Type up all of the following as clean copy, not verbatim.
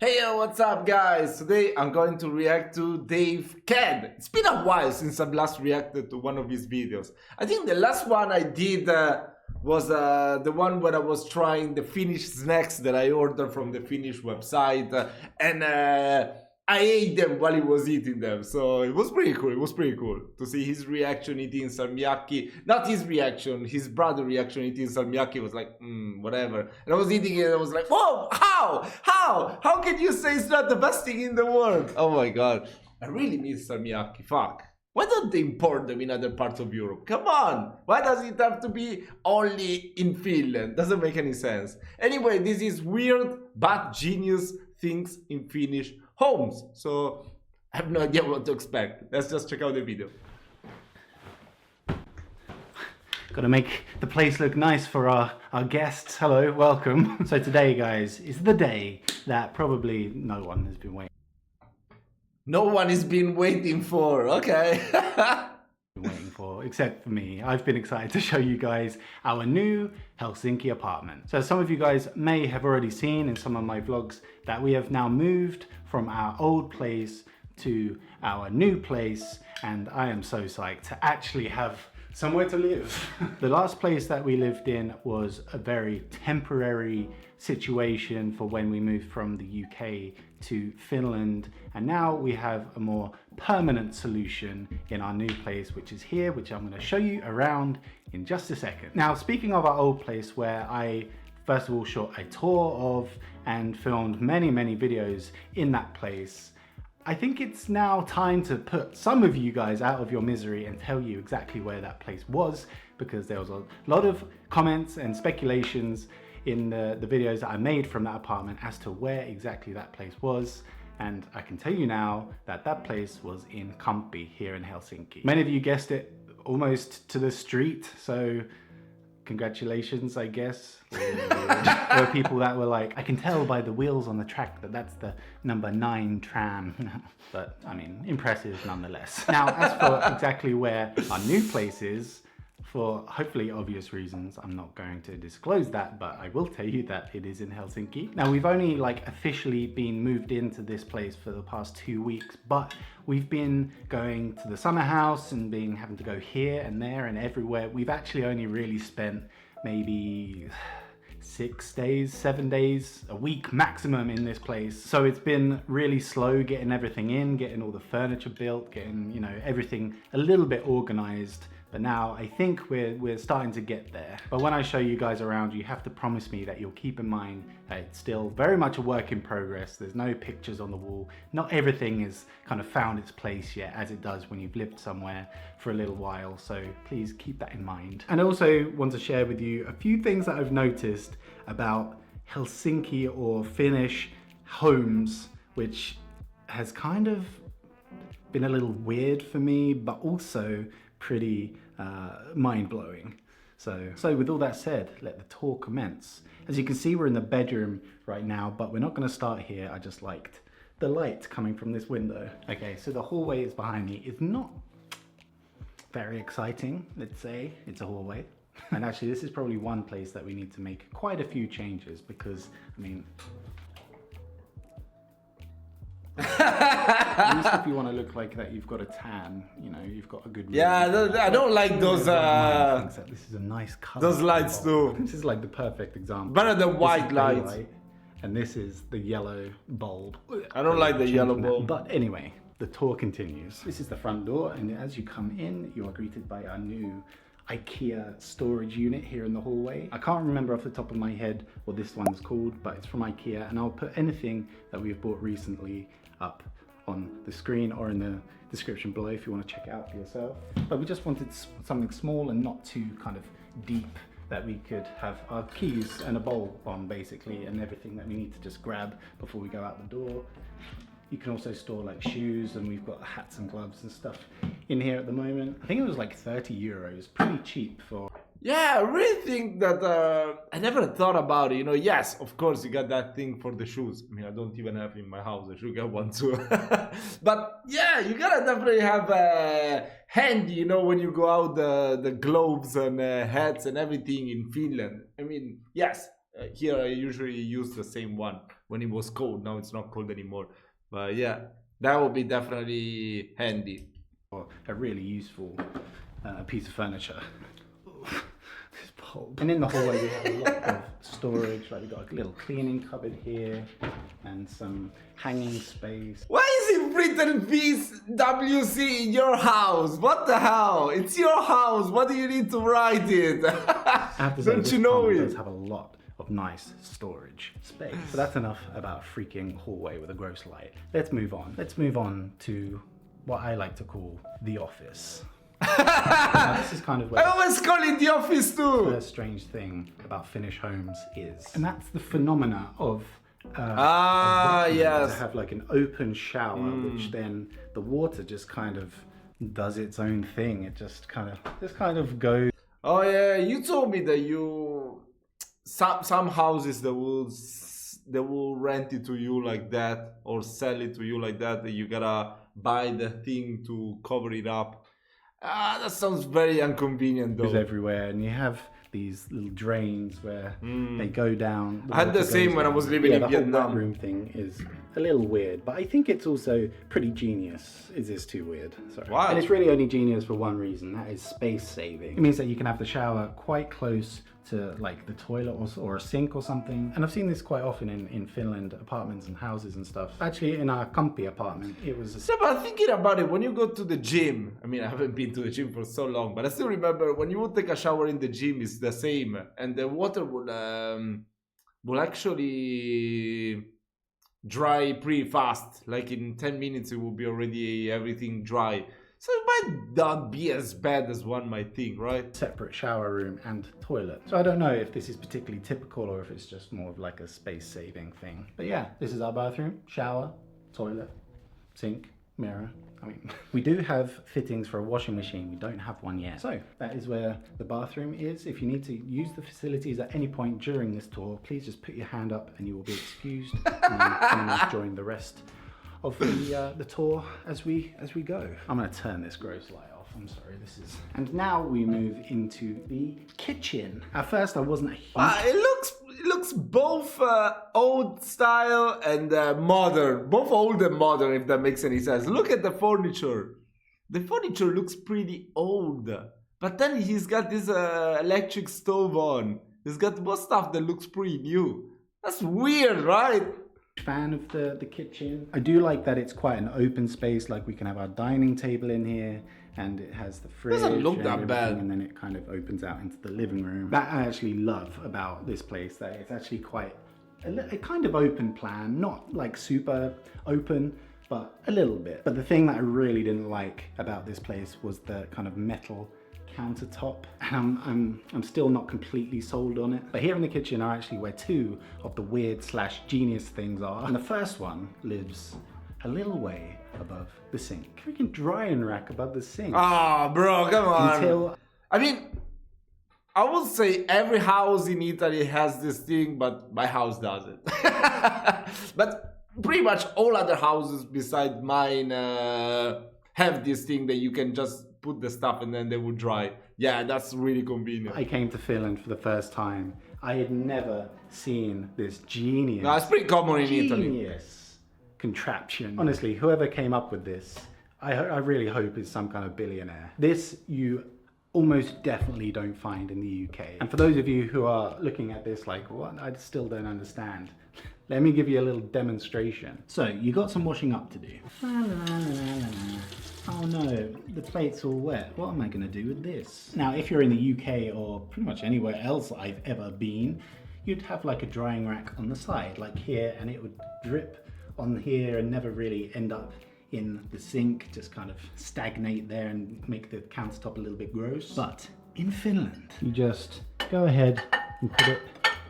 Hey, what's up guys? Today I'm going to react to Dave Cad. It's been a while since I've last reacted to one of his videos. I think the last one I did was the one where I was trying the Finnish snacks that I ordered from the Finnish website and I ate them while he was eating them, so it was pretty cool. It was pretty cool to see his reaction eating salmiakki. Not his reaction, his brother reaction eating salmiakki was like, whatever. And I was eating it and I was like, whoa, how can you say it's not the best thing in the world? Oh my god, I really miss salmiakki, fuck. Why don't they import them in other parts of Europe? Come on! Why does it have to be only in Finland? Doesn't make any sense. Anyway, this is weird but genius things in Finnish homes. So I have no idea what to expect. Let's just check out the video. Gotta make the place look nice for our guests. Hello, welcome. So today, guys, is the day that probably no one has been waiting. No one has been waiting for, okay. Waiting for, except for me. I've been excited to show you guys our new Helsinki apartment. So some of you guys may have already seen in some of my vlogs that we have now moved from our old place to our new place, and I am so psyched to actually have somewhere to live. The last place that we lived in was a very temporary situation for when we moved from the UK to Finland, and now we have a more permanent solution in our new place, which is here, which I'm going to show you around in just a second. Now, speaking of our old place, where I first of all shot a tour of and filmed many videos in that place, I think it's now time to put some of you guys out of your misery and tell you exactly where that place was, because there was a lot of comments and speculations in the videos that I made from that apartment as to where exactly that place was. And I can tell you now that that place was in Kamppi here in Helsinki. Many of you guessed it, almost to the street, so congratulations, I guess. There were people that were like, I can tell by the wheels on the track that that's the number 9 tram. But I mean, impressive nonetheless. Now, as for exactly where our new place is, for hopefully obvious reasons, I'm not going to disclose that, but I will tell you that it is in Helsinki. Now, we've only officially been moved into this place for the past 2 weeks, but we've been going to the summer house and having to go here and there and everywhere. We've actually only really spent maybe 6 days, 7 days, a week maximum in this place. So it's been really slow getting everything in, getting all the furniture built, getting, you know, everything a little bit organized. But now I think we're starting to get there. But when I show you guys around, you have to promise me that you'll keep in mind that it's still very much a work in progress. There's no pictures on the wall. Not everything has kind of found its place yet, as it does when you've lived somewhere for a little while. So please keep that in mind. And I also want to share with you a few things that I've noticed about Helsinki or Finnish homes, which has kind of been a little weird for me, but also pretty mind-blowing. So with all that said, let the tour commence. As you can see, we're in the bedroom right now, but we're not going to start here. I just liked the light coming from this window. Okay, so the hallway is behind me. It's not very exciting, let's say. It's a hallway. And actually, this is probably one place that we need to make quite a few changes, because, I mean, at least if you want to look like that, you've got a tan, you know, you've got a good... Yeah, I don't like those... This is a nice color. Those lights too. This is like the perfect example. Better than white lights. And this is the yellow bulb. I don't like the yellow bulb. But anyway, the tour continues. This is the front door, and as you come in, you are greeted by our new IKEA storage unit here in the hallway. I can't remember off the top of my head what this one's called, but it's from IKEA, and I'll put anything that we've bought recently up on the screen or in the description below if you want to check it out for yourself. But we just wanted something small and not too kind of deep, that we could have our keys and a bowl on basically, and everything that we need to just grab before we go out the door. You can also store like shoes, and we've got hats and gloves and stuff in here at the moment. I think it was like 30 euros, pretty cheap for... Yeah, I really think that I never thought about it. You know, yes, of course, you got that thing for the shoes. I mean, I don't even have it in my house. I should get one too. But yeah, you gotta definitely have handy, you know, when you go out, the gloves and hats and everything in Finland. I mean, yes, here I usually use the same one when it was cold. Now it's not cold anymore. But yeah, that would be definitely handy. Or a really useful piece of furniture. This bulb. And in the hallway we have a lot of storage. Like we've got a little cleaning cupboard here and some hanging space. Why is it written VWC in your house? What the hell? It's your house. What do you need to write it? I have to say, Don't this you know apartment it? does have a lot of nice storage space. So that's enough about a freaking hallway with a gross light. Let's move on. Let's move on to what I like to call the office. Now, this is kind of where I always call it the office too. the strange thing about Finnish homes is. And that's the phenomena of yes. to have like an open shower, which then the water just kind of does its own thing. It just kind of goes. Oh yeah, you told me that some houses that will rent it to you like that or sell it to you like that. That you gotta buy the thing to cover it up. That sounds very inconvenient though. Everywhere, and you have these little drains where they go down. I had the same when I was living in Vietnam. The whole room thing is a little weird, but I think it's also pretty genius. Is this too weird? Sorry. Why? And it's really only genius for one reason. That is space saving. It means that you can have the shower quite close to like the toilet or a sink or something. And I've seen this quite often in Finland, apartments and houses and stuff. Actually, in our comfy apartment, it was Yeah, but thinking about it, when you go to the gym, I mean, I haven't been to the gym for so long, but I still remember when you would take a shower in the gym, it's the same, and the water will actually dry pretty fast. Like in 10 minutes, it will be already everything dry. So it might not be as bad as one might think, right? separate shower room and toilet. So I don't know if this is particularly typical or if it's just more of like a space saving thing. But yeah, this is our bathroom, shower, toilet, sink, mirror. I mean, we do have fittings for a washing machine. We don't have one yet. So that is where the bathroom is. If you need to use the facilities at any point during this tour, please just put your hand up and you will be excused and join the rest of the tour as we go. I'm gonna turn this gross light off. I'm sorry, this is. And now we move into the kitchen. At first, I wasn't a huge. It looks both old style and modern, both old and modern, if that makes any sense. Look at the furniture. The furniture looks pretty old, but then he's got this electric stove on. He's got more stuff that looks pretty new. That's weird, right? Fan of the kitchen. I do like that it's quite an open space, like we can have our dining table in here and it has the fridge. Doesn't look that bad. And then it kind of opens out into the living room. That I actually love about this place, that it's actually quite a kind of open plan, not like super open, but a little bit. But the thing that I really didn't like about this place was the kind of metal countertop, and I'm still not completely sold on it. But here in the kitchen are actually where two of the weird / genius things are. And the first one lives a little way above the sink. Freaking drying rack above the sink. Oh, bro, come on. I mean, I would say every house in Italy has this thing, but my house doesn't. But pretty much all other houses besides mine have this thing that you can just put the stuff and then they will dry. Yeah, that's really convenient. I came to Finland for the first time. I had never seen this genius. No, it's pretty common in Italy. Contraption. Honestly, whoever came up with this, I really hope is some kind of billionaire. This you almost definitely don't find in the UK. And for those of you who are looking at this like, what? I still don't understand. Let me give you a little demonstration. So, you got some washing up to do. Oh no, the plate's all wet. What am I gonna do with this? Now, if you're in the UK or pretty much anywhere else I've ever been, you'd have like a drying rack on the side, like here, and it would drip on here and never really end up in the sink, just kind of stagnate there and make the countertop a little bit gross. But in Finland, you just go ahead and put it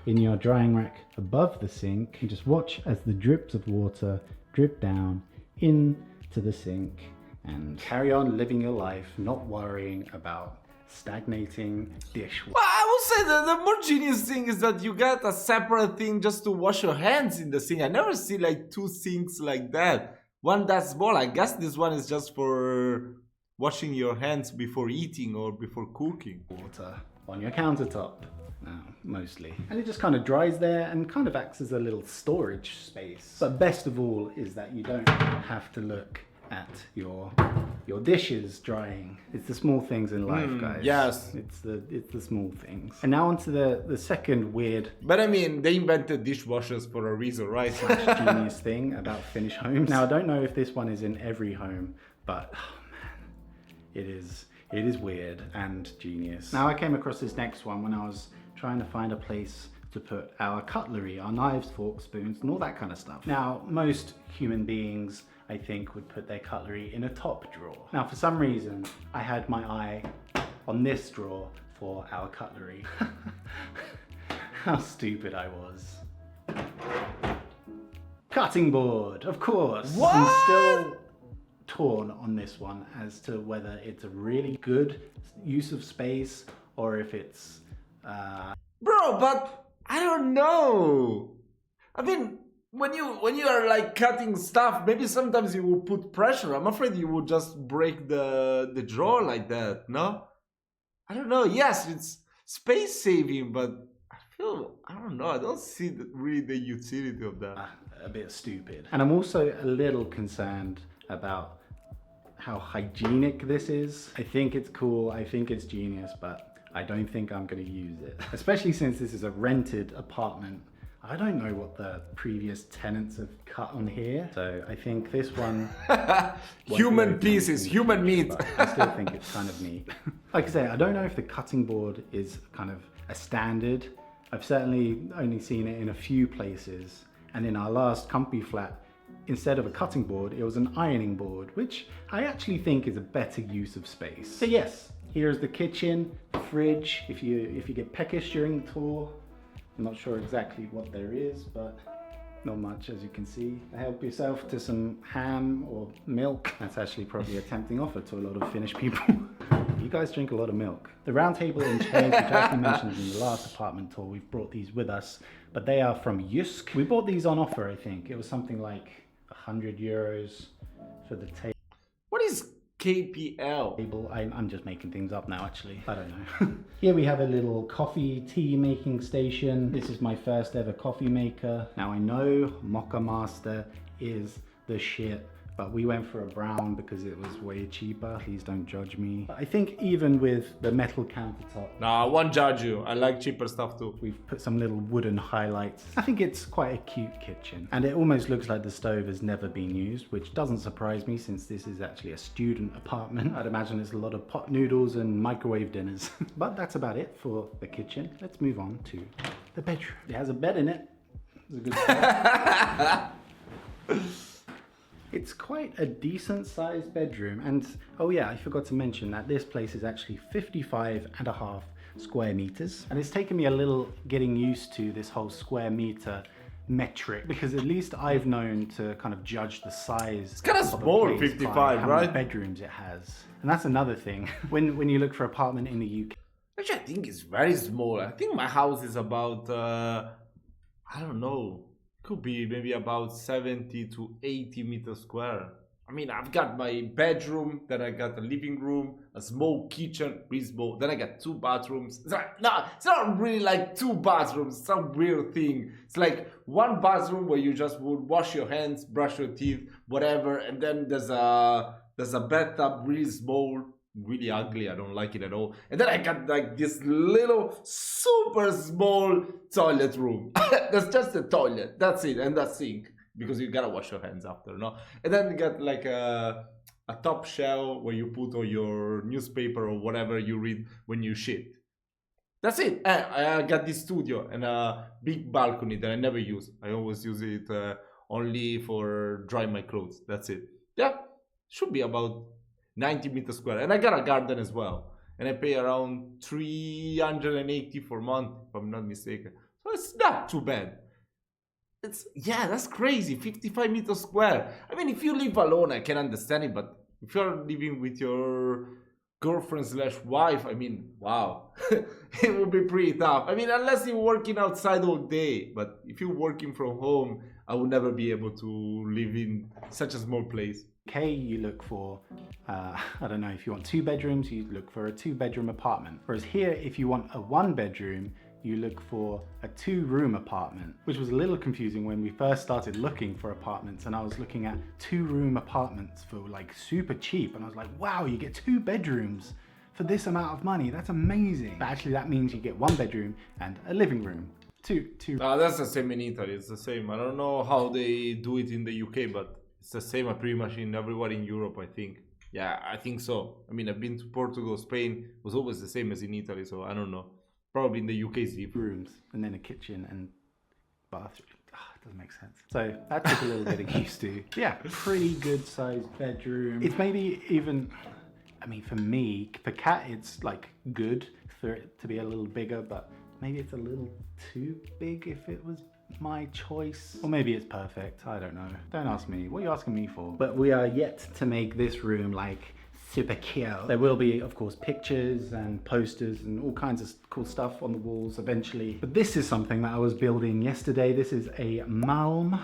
in your drying rack above the sink and just watch as the drips of water drip down into the sink and carry on living your life, not worrying about stagnating dishwater. Well, I would say that the more genius thing is that you get a separate thing just to wash your hands in the sink. I never see like two sinks like that. One that's small. I guess this one is just for washing your hands before eating or before cooking. Water on your countertop. Mostly. And it just kind of dries there and kind of acts as a little storage space. But best of all is that you don't have to look at your dishes drying. It's the small things in life, guys. Yes. It's the small things. And now onto the second weird, but I mean, they invented dishwashers for a reason, right? genius thing about Finnish homes. Now I don't know if this one is in every home, but oh man, it is weird and genius. Now I came across this next one when I was trying to find a place to put our cutlery, our knives, forks, spoons, and all that kind of stuff. Now, most human beings, I think, would put their cutlery in a top drawer. Now, for some reason, I had my eye on this drawer for our cutlery. How stupid I was. Cutting board, of course. What? I'm still torn on this one as to whether it's a really good use of space or if it's Bro, but I don't know. I mean, when you are like cutting stuff, maybe sometimes you will put pressure. I'm afraid you would just break the drawer like that, no? I don't know. Yes, it's space saving, but I don't know. I don't see really the utility of that. A bit stupid. And I'm also a little concerned about how hygienic this is. I think it's cool. I think it's genius, but I don't think I'm going to use it, especially since this is a rented apartment. I don't know what the previous tenants have cut on here, so I think this one human pieces, human meat. I still think it's kind of neat. Like I say, I don't know if the cutting board is kind of a standard. I've certainly only seen it in a few places, and in our last comfy flat, instead of a cutting board, it was an ironing board, which I actually think is a better use of space. So yes, here's the kitchen, fridge. If you get peckish during the tour, I'm not sure exactly what there is, but not much, as you can see. Help yourself to some ham or milk. That's actually probably a tempting offer to a lot of Finnish people. You guys drink a lot of milk. The round table and chairs, which I actually mentioned in the last apartment tour, we've brought these with us, but they are from Jysk. We bought these on offer, I think. It was something like 100 euros for the table. What is KPL? I'm just making things up now, actually. I don't know. Here we have a little coffee tea making station. This is my first ever coffee maker. Now I know Mocha Master is the shit, but we went for a brown because it was way cheaper. Please don't judge me. But I think even with the metal countertop, Nah, I won't judge you. I like cheaper stuff too. we've put some little wooden highlights. I think it's quite a cute kitchen. And it almost looks like the stove has never been used, which doesn't surprise me since this is actually a student apartment. I'd imagine it's a lot of pot noodles and microwave dinners. But that's about it for the kitchen. Let's move on to the bedroom. It has a bed in it. It's a good start. It's quite a decent sized bedroom, and oh yeah, I forgot to mention that this place is actually 55.5 square meters, and it's taken me a little getting used to this whole square meter metric, because at least I've known to kind of judge the size. It's kind of small, 55, how many right? bedrooms it has, and that's another thing when you look for an apartment in the UK. Actually, I think it's very small. I think my house is about, I don't know, could be maybe about 70 to 80 meters square. I mean, I've got my bedroom, then I got a living room, a small kitchen, really small. Then I got 2 bathrooms. It's like, no, it's not really like 2 bathrooms. It's a weird thing. It's like 1 bathroom where you just would wash your hands, brush your teeth, whatever. And then there's a bathtub, really small, really ugly. I don't like it at all. And then I got like this little super small toilet room. That's just a toilet. That's it. And that's sink, because you gotta wash your hands after, no? And then you got like a top shelf where you put all your newspaper or whatever you read when you shit. That's it. I got this studio and a big balcony that I never use. I always use it only for drying my clothes. That's it. Yeah, should be about 90 meters square. And I got a garden as well. And I pay around 380 for a month, if I'm not mistaken. So it's not too bad. Yeah, that's crazy. 55 meters square. I mean, if you live alone, I can understand it. But if you're living with your girlfriend / wife, I mean, wow. It would be pretty tough. I mean, unless you're working outside all day. But if you're working from home, I would never be able to live in such a small place. Okay, you look for, I don't know, if you want 2 bedrooms, you look for a 2-bedroom apartment. Whereas here, if you want a 1-bedroom, you look for a 2-room apartment, which was a little confusing when we first started looking for apartments, and I was looking at 2-room apartments for like super cheap, and I was like, wow, you get 2 bedrooms for this amount of money. That's amazing. But actually that means you get 1 bedroom and a living room. Two. That's the same in Italy. It's the same. I don't know how they do it in the UK, but it's the same pretty much in everywhere in Europe, I think. Yeah, I think so. I mean, I've been to Portugal, Spain, it was always the same as in Italy, so I don't know. Probably in the UK it's different. Rooms, and then a kitchen and bathroom. It doesn't make sense. So that took a little getting used to. Yeah, pretty good sized bedroom. It's maybe even, I mean, for me, for Kat, it's like good for it to be a little bigger, but maybe it's a little too big if it was my choice. Or maybe it's perfect, I don't know. Don't ask me, what are you asking me for? But we are yet to make this room like super cute. There will be, of course, pictures and posters and all kinds of cool stuff on the walls eventually. But this is something that I was building yesterday. This is a Malm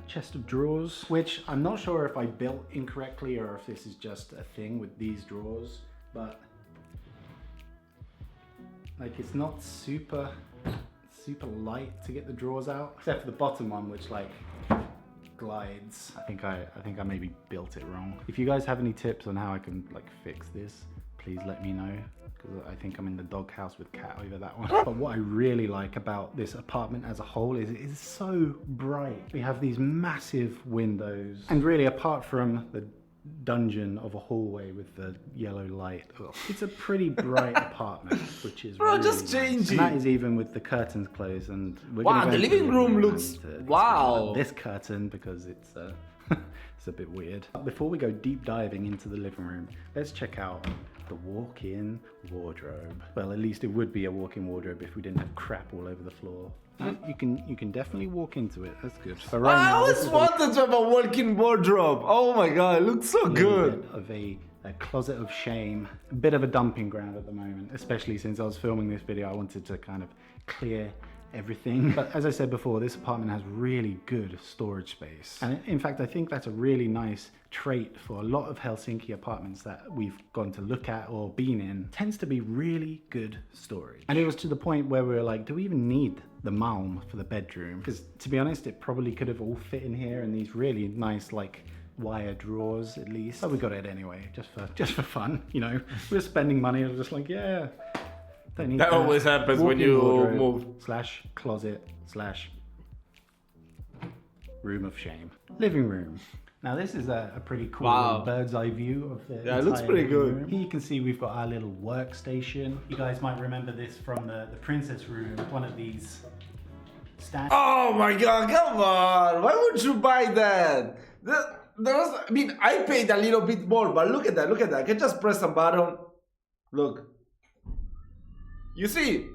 chest of drawers, which I'm not sure if I built incorrectly or if this is just a thing with these drawers, but like it's not super light to get the drawers out, except for the bottom one, which like glides. I think I maybe built it wrong. If you guys have any tips on how I can like fix this, please let me know, because I think I'm in the doghouse with Kat over that one. But what I really like about this apartment as a whole is it is so bright. We have these massive windows, and really apart from the dungeon of a hallway with the yellow light, it's a pretty bright apartment, which is really just nice. changing. And that is even with the curtains closed. And we're wow, gonna the living room looks wow. This curtain, because it's it's a bit weird. Before we go deep diving into the living room, let's check out the walk-in wardrobe. Well, at least it would be a walk-in wardrobe if we didn't have crap all over the floor. You can definitely walk into it. That's good. But right I now, always wanted to have a walk-in wardrobe. Oh my god, it looks so good. Bit of a closet of shame, a bit of a dumping ground at the moment, especially since I was filming this video. I wanted to kind of clear everything. But as I said before, this apartment has really good storage space. And in fact, I think that's a really nice trait for a lot of Helsinki apartments that we've gone to look at or been in. It tends to be really good storage. And it was to the point where we were like, do we even need the Malm for the bedroom? Because to be honest, it probably could have all fit in here in these really nice like wire drawers at least. But we got it anyway, just for fun, you know. We were spending money and I was just like, yeah. That always happens when you move. Slash closet slash room of shame. Living room. Now this is a pretty cool bird's eye view of the it looks pretty good. room. Here you can see we've got our little workstation. You guys might remember this from the princess room. One of these stands. Oh my god, come on! Why would you buy that? I mean, I paid a little bit more, but look at that, look at that. I can just press a button. Look. You see,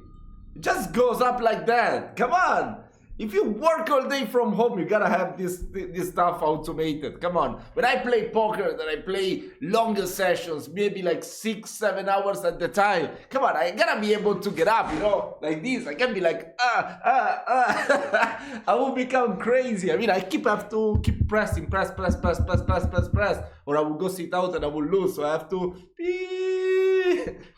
it just goes up like that. Come on. If you work all day from home, you gotta have this stuff automated. Come on. When I play poker, then I play longer sessions, maybe like 6-7 hours at the time. Come on, I gotta be able to get up, you know, like this. I can't be like, I will become crazy. I mean, I have to keep pressing, press, or I will go sit out and I will lose. So I have to,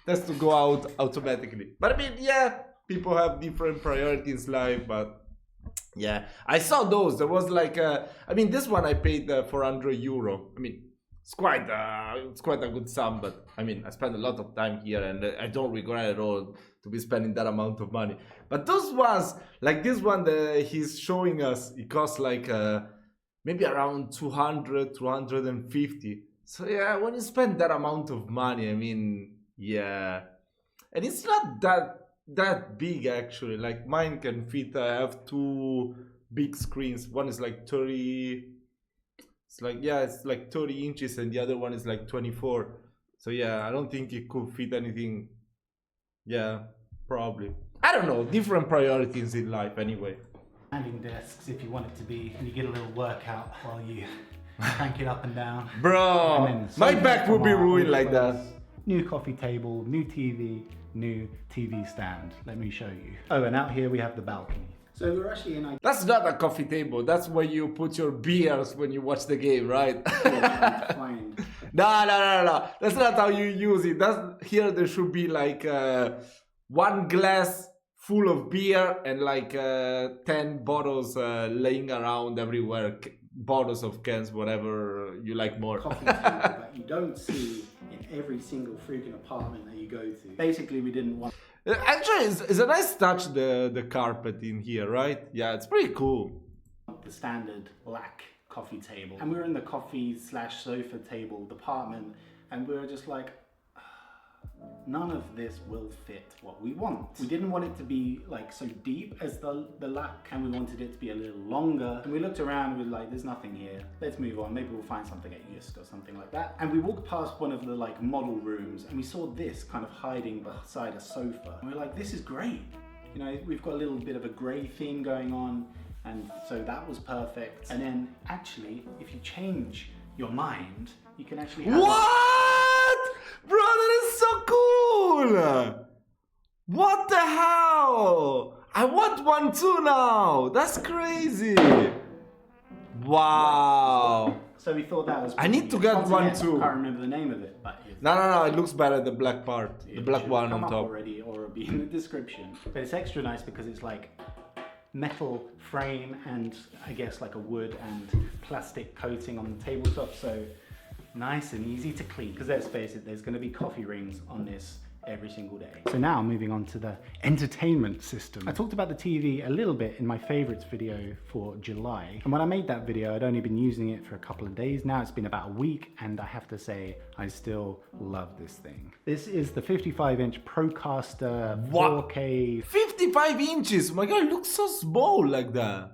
that's to go out automatically. But I mean, yeah, people have different priorities in life, but yeah, I saw those. There was like I mean, this one I paid €400. I mean, it's quite a good sum, but I mean, I spent a lot of time here, and I don't regret at all to be spending that amount of money. But those ones, like this one that he's showing us, it costs like maybe around 200, 250. So yeah, when you spend that amount of money, I mean, yeah, and it's not that big actually. Like mine can fit, I have 2 big screens. One is like 30, it's like 30 inches, and the other one is like 24. So yeah, I don't think it could fit anything. Yeah, probably. I don't know, different priorities in life anyway. Standing desks if you want it to be, and you get a little workout while you crank it up and down. Bro, my back would be ruined like that. New coffee table, new TV stand. Let me show you. Oh, and out here we have the balcony. So we're actually in. That's not a coffee table. That's where you put your beers when you watch the game, right? Find. No. That's not how you use it. Here there should be like one glass full of beer and like 10 bottles laying around everywhere. Bottles of cans, whatever you like more. Coffee table that you don't see in every single freaking apartment that you go to. Basically, we didn't want. Actually, it's a nice touch, the carpet in here, right? Yeah, it's pretty cool. The standard black coffee table. And we were in the coffee/sofa table department, and we were just like, none of this will fit what we want. We didn't want it to be like so deep as the lack, and we wanted it to be a little longer. And we looked around and we were like, there's nothing here. Let's move on. Maybe we'll find something at Just or something like that. And we walked past one of the like model rooms and we saw this kind of hiding beside a sofa. And we were like, this is great. You know, we've got a little bit of a grey theme going on. And so that was perfect. And then actually, if you change your mind, you can actually have What? Bro, that is so cool! What the hell? I want one too now! That's crazy! Wow! So we thought that was... I need to get one too. I can't remember the name of it, but... No, it looks better, the black part. The black one on top. Already, or it'll be in the description. But it's extra nice because it's like metal frame and I guess like a wood and plastic coating on the tabletop, so nice and easy to clean, because let's face it, there's going to be coffee rings on this every single day. So now moving on to the entertainment system. I talked about the TV a little bit in my favorites video for July, and when I made that video I'd only been using it for a couple of days. Now it's been about a week and I have to say I still love this thing. This is the 55-inch Procaster 4K. 55 inches! Oh my god, it looks so small like that.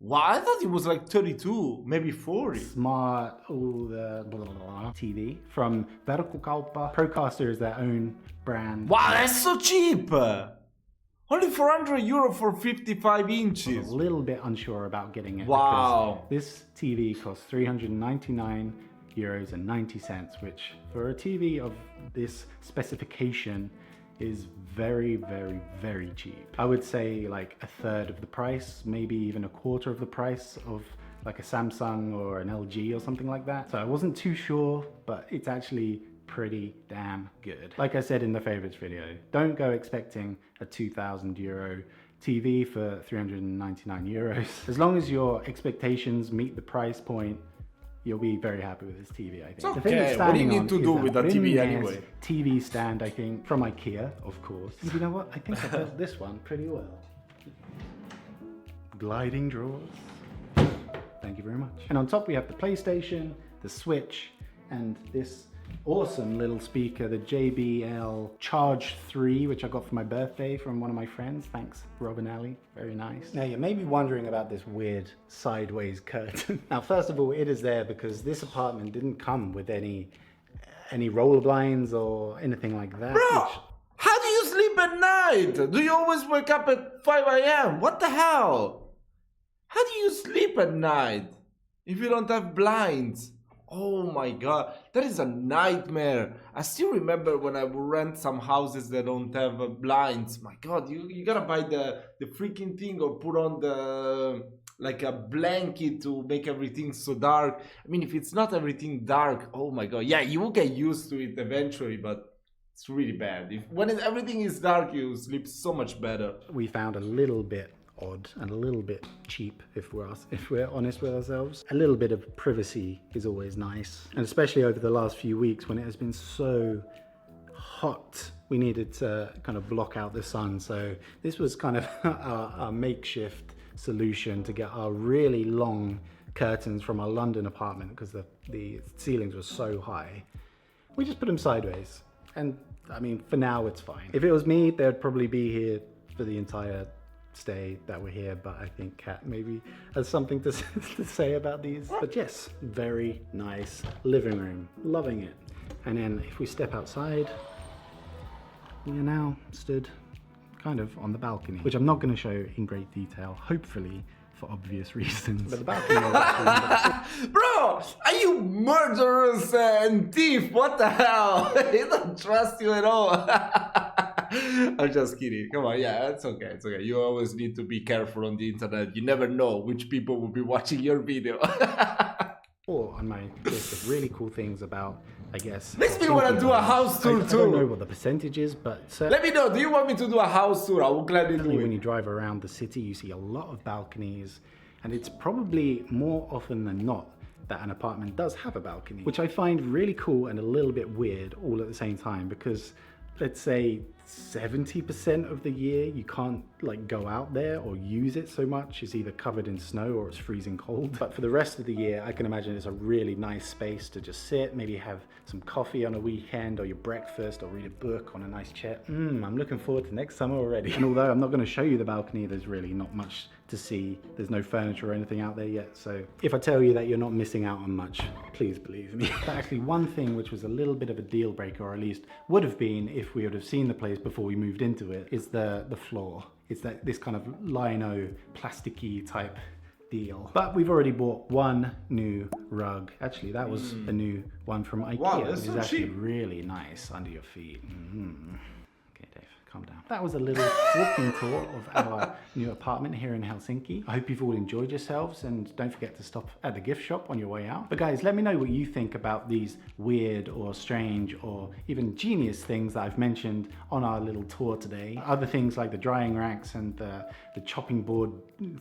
Wow, I thought it was like 32, maybe 40. Smart, all the blah, blah, blah, TV from Verkkokauppa. Procaster is their own brand. Wow, that's so cheap! Only 400 euro for 55 inches. I'm a little bit unsure about getting it. Wow. This TV costs 399 euros and 90 cents, which for a TV of this specification is very, very, very cheap. I would say like a third of the price, maybe even a quarter of the price of like a Samsung or an LG or something like that. So I wasn't too sure, but it's actually pretty damn good. Like I said in the favorites video, don't go expecting a 2,000 euro TV for 399 euros. As long as your expectations meet the price point, you'll be very happy with this TV, I think. It's okay. What do you need to do with that TV anyway? TV stand, I think, from IKEA, of course. And you know what? I think I built this one pretty well. Gliding drawers. Thank you very much. And on top we have the PlayStation, the Switch, and this awesome little speaker, the JBL Charge 3, which I got for my birthday from one of my friends. Thanks, Rob and Ali. Very nice. Now, you may be wondering about this weird sideways curtain. Now, first of all, it is there because this apartment didn't come with any roller blinds or anything like that. Bro, how do you sleep at night? Do you always wake up at 5 a.m.? What the hell? How do you sleep at night if you don't have blinds? Oh my god, that is a nightmare. I still remember when I would rent some houses that don't have blinds. My god, you gotta buy the freaking thing or put on the like a blanket to make everything so dark. I mean, if it's not everything dark, oh my god, yeah, you will get used to it eventually, but it's really bad. When everything is dark, you sleep so much better. We found a little bit odd and a little bit cheap, if we're honest with ourselves. A little bit of privacy is always nice, and especially over the last few weeks when it has been so hot, we needed to kind of block out the sun. So this was kind of our makeshift solution to get our really long curtains from our London apartment, because the ceilings were so high. We just put them sideways, and I mean, for now it's fine. If it was me, they'd probably be here for the entire stay that we're here, but I think Kat maybe has something to say about these. But yes, very nice living room, loving it. And then if we step outside, we are now stood kind of on the balcony, which I'm not going to show in great detail, hopefully for obvious reasons. But the balcony Bro, are you murderers and thief? What the hell? I don't trust you at all. I'm just kidding. Come on, yeah, it's okay. It's okay. You always need to be careful on the internet. You never know which people will be watching your video. Or on my list of really cool things about, I guess. Makes me want to do a house tour too. I don't know what the percentage is, but let me know. Do you want me to do a house tour? I will gladly do it. When you drive around the city, you see a lot of balconies, and it's probably more often than not that an apartment does have a balcony, which I find really cool and a little bit weird all at the same time, because let's say 70% of the year you can't like go out there or use it so much. It's either covered in snow or it's freezing cold. But for the rest of the year, I can imagine it's a really nice space to just sit, maybe have some coffee on a weekend or your breakfast, or read a book on a nice chair. I'm looking forward to next summer already. And although I'm not going to show you the balcony, there's really not much to see. There's no furniture or anything out there yet. So if I tell you that you're not missing out on much, please believe me. But actually one thing which was a little bit of a deal breaker, or at least would have been if we would have seen the place before we moved into it, is the floor. It's this kind of lino, plasticky type deal. But we've already bought one new rug. Actually, that was a new one from IKEA. Wow, that's which is so actually cheap. Really nice under your feet. Okay, Dave, calm down. That was a little walking tour of our new apartment here in Helsinki. I hope you've all enjoyed yourselves, and don't forget to stop at the gift shop on your way out. But guys, let me know what you think about these weird or strange or even genius things that I've mentioned on our little tour today. Other things like the drying racks and the chopping board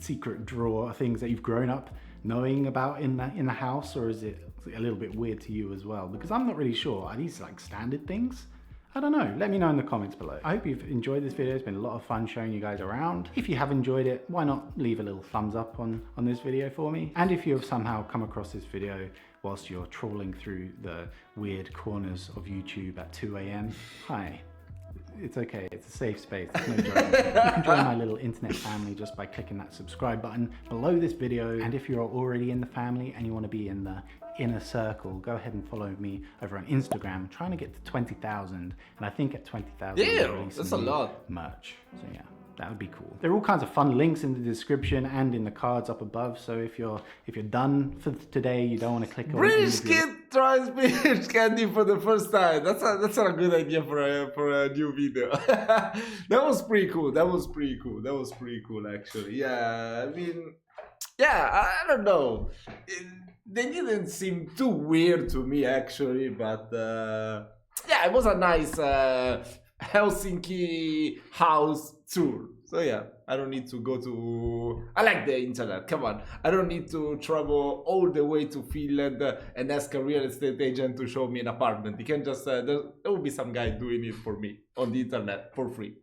secret drawer, things that you've grown up knowing about in the house, or is it a little bit weird to you as well? Because I'm not really sure. Are these like standard things? I don't know. Let me know in the comments below. I hope you've enjoyed this video. It's been a lot of fun showing you guys around. If you have enjoyed it, why not leave a little thumbs up on this video for me? And if you have somehow come across this video whilst you're trawling through the weird corners of YouTube at 2 AM, hi. It's okay, it's a safe space, there's no judgment. You can join my little internet family just by clicking that subscribe button below this video. And if you're already in the family and you want to be in the inner circle, go ahead and follow me over on Instagram. I'm trying to get to 20,000, and I think at 20,000 yeah, that's a lot. Merch. So yeah, that would be cool. There are all kinds of fun links in the description and in the cards up above. So if you're done for today, you don't want to click on British kid tries British candy for the first time. That's a good idea for a new video. That was pretty cool. That was pretty cool actually. Yeah, I mean, yeah, I don't know. They didn't seem too weird to me actually, but yeah, it was a nice Helsinki house tour. So yeah, I don't need to go to... I like the internet, come on. I don't need to travel all the way to Finland and ask a real estate agent to show me an apartment. You can just... there will be some guy doing it for me on the internet for free.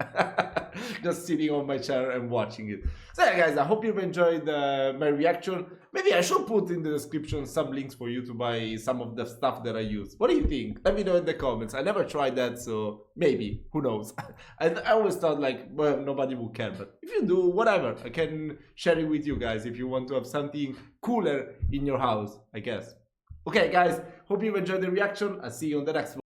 Just sitting on my chair and watching it. So yeah guys, I hope you've enjoyed my reaction. Maybe I should put in the description some links for you to buy some of the stuff that I use. What do you think? Let me know in the comments. I never tried that, so maybe, who knows. I always thought like, well, nobody will care, but if you do, whatever, I can share it with you guys if you want to have something cooler in your house, I guess. Okay guys, hope you enjoyed the reaction. I'll see you on the next one.